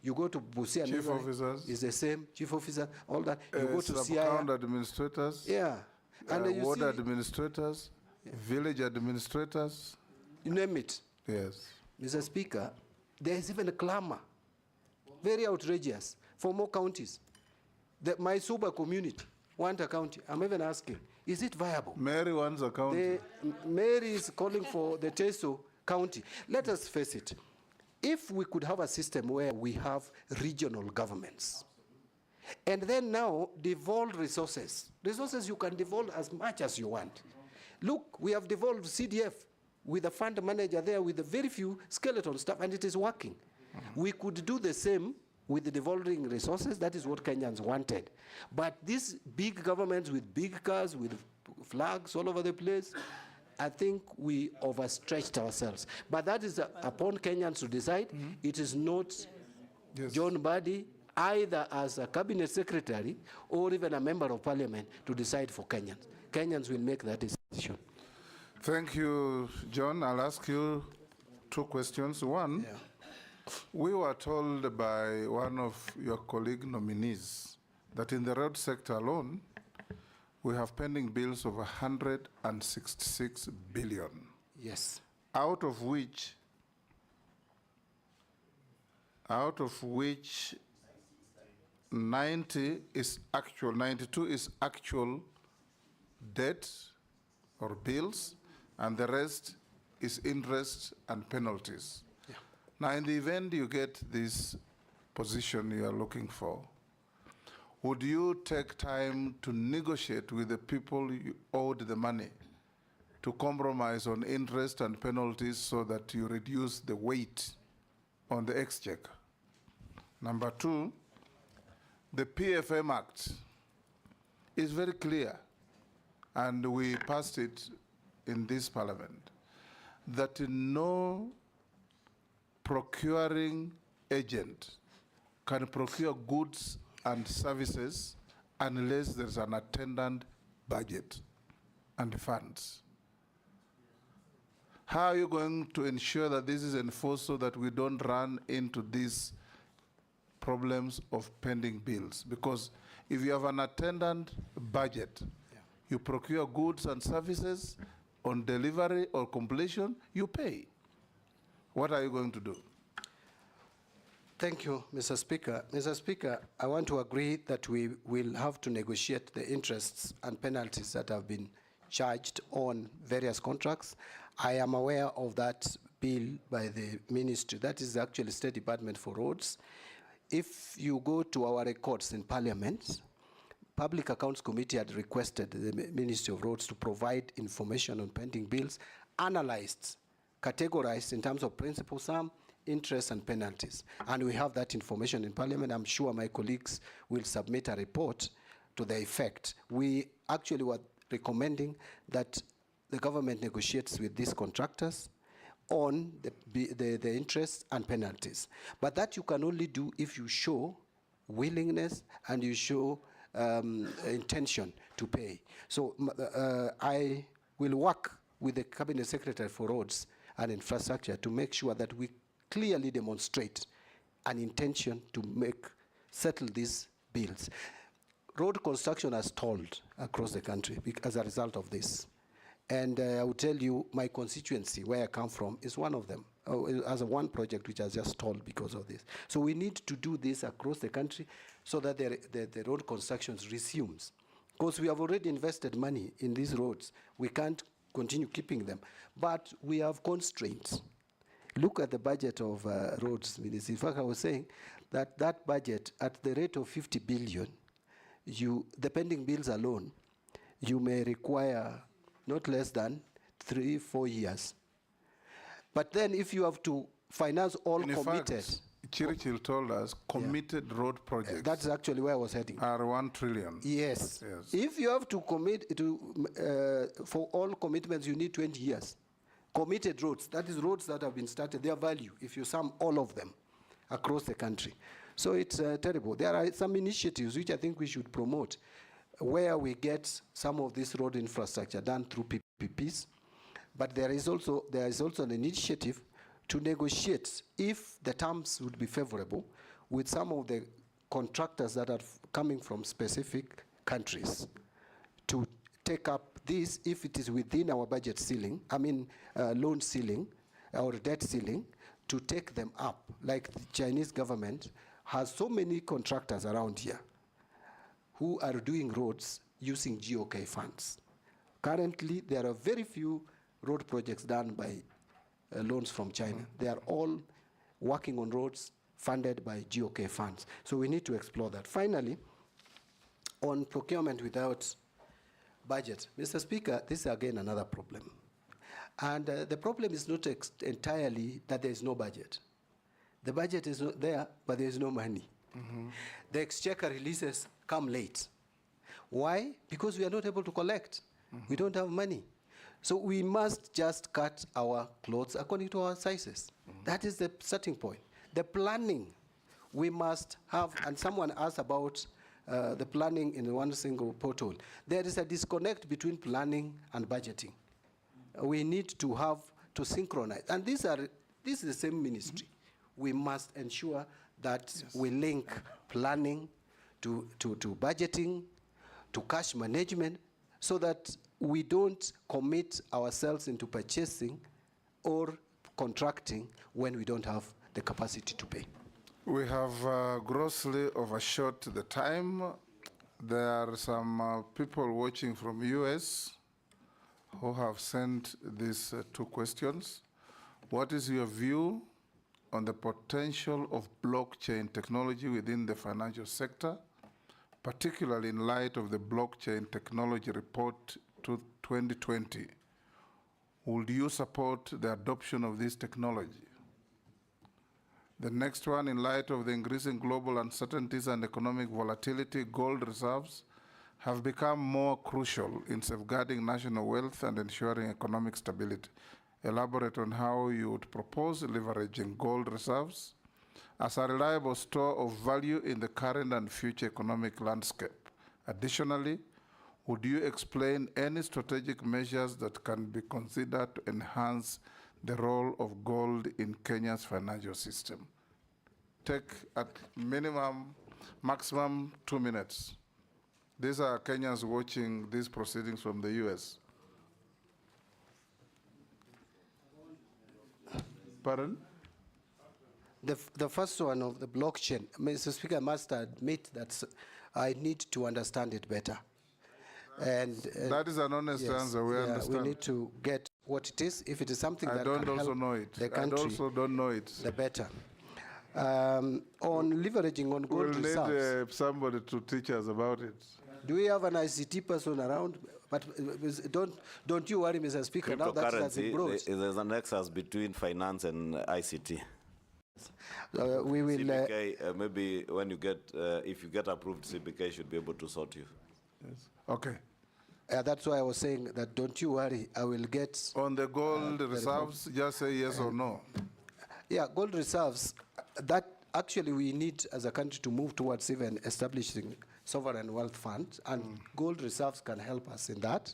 You go to Busia, chief officers, is the same, chief officer, all that. You go to sub-county administrators, and ward administrators, village administrators. You name it. Yes. Mr. Speaker, there is even a clamor, very outrageous, for more counties. My Suba community, Wanta County, I'm even asking, is it viable? Mary wants a county. Mary is calling for the Teso County. Let us face it. If we could have a system where we have regional governments, and then now devolve resources you can devolve as much as you want. Look, we have devolved CDF with a fund manager there with a very few skeleton stuff, and it is working. We could do the same with the devolving resources. That is what Kenyans wanted. But these big governments with big cars, with flags all over the place, I think we overstretched ourselves. But that is upon Kenyans to decide. It is not John Mbadi, either as a cabinet secretary or even a member of parliament, to decide for Kenyans. Kenyans will make that decision. Thank you, John. I'll ask you two questions. One, we were told by one of your colleague nominees that in the road sector alone, we have pending bills of 166 billion. Yes. Out of which 92 is actual debt or bills, and the rest is interest and penalties. Yeah. Now, in the event you get this position you are looking for, would you take time to negotiate with the people you owed the money to compromise on interest and penalties so that you reduce the weight on the exchequer? Number two, the PFM Act is very clear, and we passed it in this parliament, that no procuring agent can procure goods and services unless there's an attendant budget and funds. How are you going to ensure that this is enforced so that we don't run into these problems of pending bills? Because if you have an attendant budget, you procure goods and services, on delivery or completion, you pay. What are you going to do? Thank you, Mr. Speaker. Mr. Speaker, I want to agree that we will have to negotiate the interests and penalties that have been charged on various contracts. I am aware of that bill by the ministry. That is actually State Department for Roads. If you go to our records in Parliament, Public Accounts Committee had requested the Ministry of Roads to provide information on pending bills, analyzed, categorized in terms of principal sum, interest, and penalties. And we have that information in Parliament. I'm sure my colleagues will submit a report to the effect. We actually were recommending that the government negotiates with these contractors on the interest and penalties. But that you can only do if you show willingness and you show intention to pay. So I will work with the Cabinet Secretary for Roads and Infrastructure to make sure that we clearly demonstrate an intention to settle these bills. Road construction has stalled across the country as a result of this. And I will tell you, my constituency, where I come from, is one of them, as one project which has just stalled because of this. So we need to do this across the country so that the road construction resumes. Because we have already invested money in these roads. We can't continue keeping them. But we have constraints. Look at the budget of roads, Minister. In fact, I was saying that that budget, at the rate of 50 billion, the pending bills alone, you may require not less than 3-4 years. But then if you have to finance all committed. Churchill told us committed road projects. That's actually where I was heading. Are 1 trillion. Yes. If you have to commit to, for all commitments, you need 20 years. Committed roads, that is roads that have been started, their value, if you sum all of them across the country. So it's terrible. There are some initiatives which I think we should promote, where we get some of this road infrastructure done through PPPs. But there is also an initiative to negotiate, if the terms would be favorable, with some of the contractors that are coming from specific countries to take up this if it is within our budget ceiling, loan ceiling or debt ceiling, to take them up. Like the Chinese government has so many contractors around here who are doing roads using GOK funds. Currently, there are very few road projects done by loans from China. They are all working on roads funded by GOK funds. So we need to explore that. Finally, on procurement without budget, Mr. Speaker, this is again another problem. And the problem is not entirely that there is no budget. The budget is not there, but there is no money. The exchequer releases come late. Why? Because we are not able to collect. We don't have money. So we must just cut our clothes according to our sizes. That is the starting point. The planning we must have, and someone asked about the planning in one single portal. There is a disconnect between planning and budgeting. We need to have to synchronize. And this is the same ministry. We must ensure that we link planning to budgeting, to cash management, so that we don't commit ourselves into purchasing or contracting when we don't have the capacity to pay. We have grossly overshot the time. There are some people watching from US who have sent these 2 questions. What is your view on the potential of blockchain technology within the financial sector, particularly in light of the blockchain technology report to 2020? Would you support the adoption of this technology? The next one, in light of the increasing global uncertainties and economic volatility, gold reserves have become more crucial in safeguarding national wealth and ensuring economic stability. Elaborate on how you would propose leveraging gold reserves as a reliable store of value in the current and future economic landscape. Additionally, would you explain any strategic measures that can be considered to enhance the role of gold in Kenya's financial system? Take at maximum 2 minutes. These are Kenyans watching these proceedings from the US. Pardon? The first one of the blockchain, Mr. Speaker, I must admit that I need to understand it better. And that is an honest answer. We understand. We need to get what it is. If it is something that don't can also help know it. the country, I also don't know it. The better. On leveraging on gold reserves. We'll need somebody to teach us about it. Do we have an ICT person around? But don't you worry, Mr. Speaker. Now that has been brought. There's a nexus between finance and ICT. We will. CBK, maybe when you get, if you get approved, CBK should be able to sort you. Yes. Okay. That's why I was saying that don't you worry, I will get. On the gold reserves, just say yes or no. Yeah, gold reserves, that actually we need as a country to move towards even establishing sovereign wealth funds, and gold reserves can help us in that.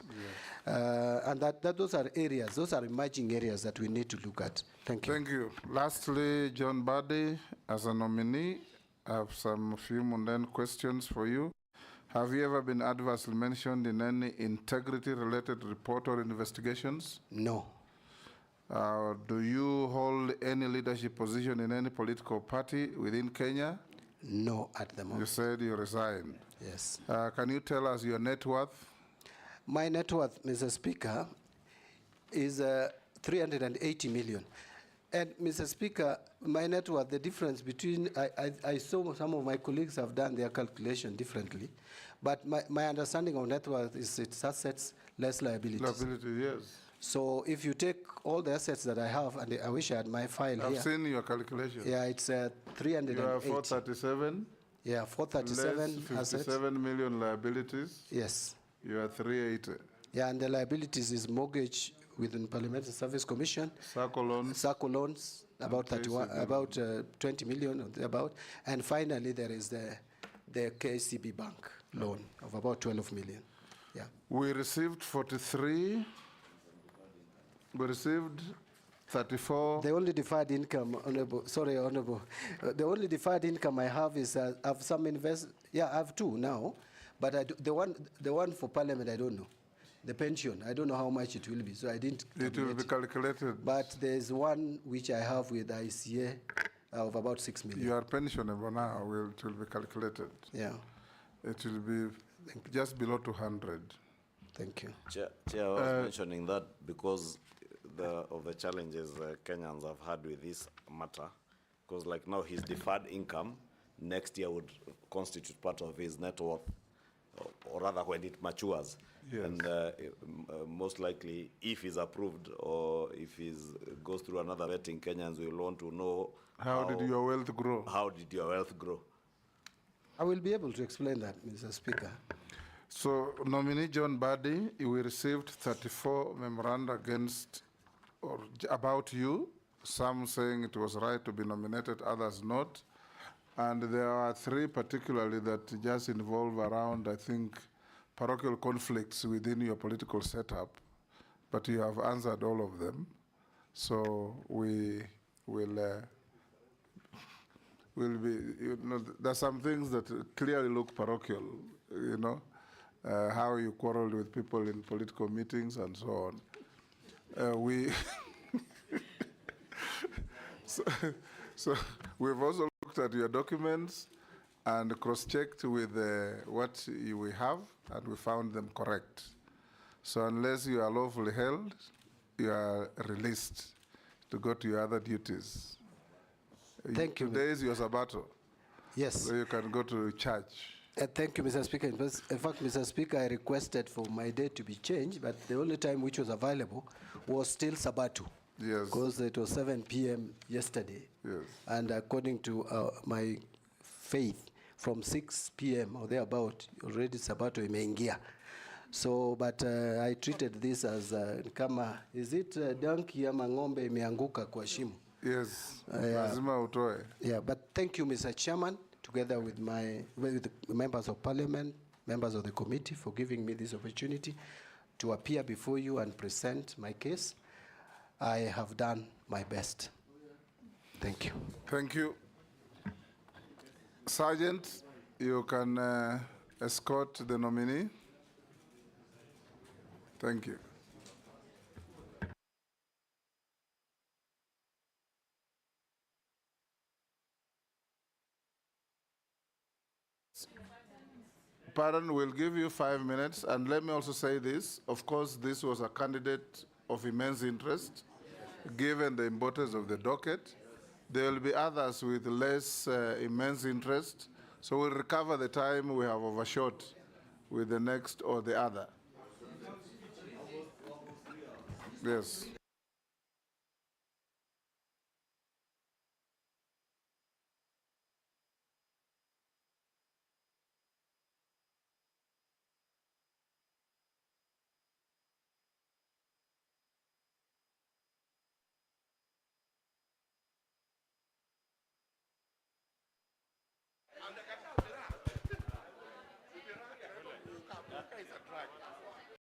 Yes. And those are areas, those are emerging areas that we need to look at. Thank you. Thank you. Lastly, John Mbadi, as a nominee, I have some few mundane questions for you. Have you ever been adversely mentioned in any integrity-related report or investigations? No. Do you hold any leadership position in any political party within Kenya? No, at the moment. You said you resigned. Yes. Can you tell us your net worth? My net worth, Mr. Speaker, is 380 million. And Mr. Speaker, my net worth, the difference between, I saw some of my colleagues have done their calculation differently, but my understanding of net worth is it's assets less liabilities. Liability, yes. So if you take all the assets that I have, and I wish I had my file here. I've seen your calculation. Yeah, it's 380. You have 437. Yeah, 437 less 57 assets. million liabilities. Yes. You are 380. Yeah, and the liabilities is mortgage within Parliamentary Service Commission. SACCO loans. SACCO loans, about 20 million or about. And finally, there is the KCB Bank loan of about 12 million. Yeah. We received 43. We received 34. The only deferred income, Honorable, sorry, Honorable, the only deferred income I have is I have some I have two now, but the one for Parliament, I don't know. The pension, I don't know how much it will be, so I didn't It will be calculate calculated. But there's one which I have with ICA of about 6 million. You are pensionable now, it will be calculated. Yeah, It will be just below 200. thank you. Chair, I was mentioning that because of the challenges Kenyans have had with this matter, because like now his deferred income next year would constitute part of his net worth, or rather when it matures. Yes. And most likely, if he's approved or if he goes through another vetting, Kenyans will want to know How did your wealth grow? How did your wealth grow? I will be able to explain that, Mr. Speaker. So nominee John Mbadi, we received 34 memoranda against or about you, some saying it was right to be nominated, others not. And there are three particularly that just involve around, I think, parochial conflicts within your political setup, but you have answered all of them. So we will there's some things that clearly look parochial, how you quarreled with people in political meetings and so on. So we've also looked at your documents and cross-checked with what we have, and we found them correct. So unless you are lawfully held, you are released to go to your other duties. Thank you. Today is your sabbato. Yes. So you can go to church. Thank you, Mr. Speaker. In fact, Mr. Speaker, I requested for my date to be changed, but the only time which was available was still Sabato. Yes. Because it was 7 p.m. yesterday. Yes. And according to my faith, from 6 p.m. or thereabout, already Sabato imeingia. So, but I treated this as kama, is it donkey ama ng'ombe imeanguka kwa shimo? Yes, lazima utoe. Yeah, but thank you, Mr. Chairman, together with the members of Parliament, members of the committee, for giving me this opportunity to appear before you and present my case. I have done my best. Thank you. Thank you. Sergeant, you can escort the nominee. Thank you. Pardon, we'll give you 5 minutes. And let me also say this. Of course, this was a candidate of immense interest, given the importance of the docket. There will be others with less immense interest. So we'll recover the time we have overshot with the next or the other. Yes.